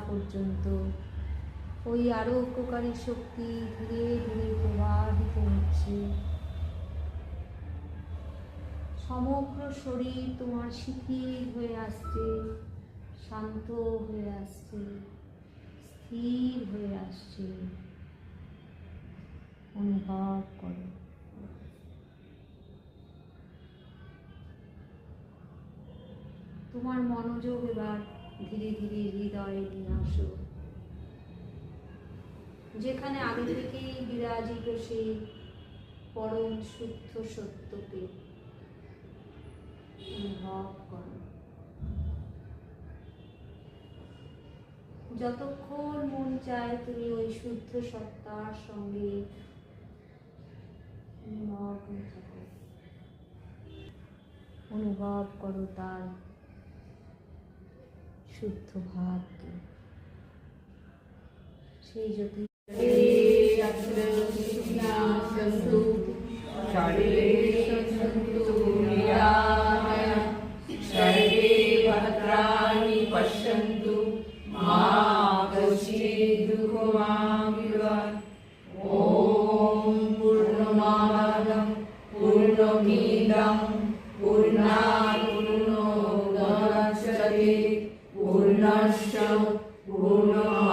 পর্যন্ত ওই আরোগ্যকারী শক্তি ধীরে ধীরে প্রবাহিত হচ্ছে। সমগ্র শরীর তোমার শিথিল হয়ে আসছে, শান্ত হয়ে আসছে, স্থির হয়ে আসছে। অনুভব করো। তোমার মনোযোগ এবার ধীরে ধীরে হৃদয়ে নিয়ে আসো, যেখানে আগে থেকেই বিরাজিত সেই পরম শুদ্ধ সত্যকে অনুভব করো। যতক্ষণ মন চায় তুমি ওই শুদ্ধ সত্তার সঙ্গে অনুভব করো তার শুদ্ধ ভাবকে। সেই জ্যোতি ভদ্রাণি পশ্যন্তু মা কশ্চিৎ দুঃখমাপ্নুয়াৎ। ওম পূর্ণমাদাঃ পূর্ণমিদং পূর্ণাৎ পূর্ণোদচ্যতে পূর্ণস্য পূর্ণমাদায়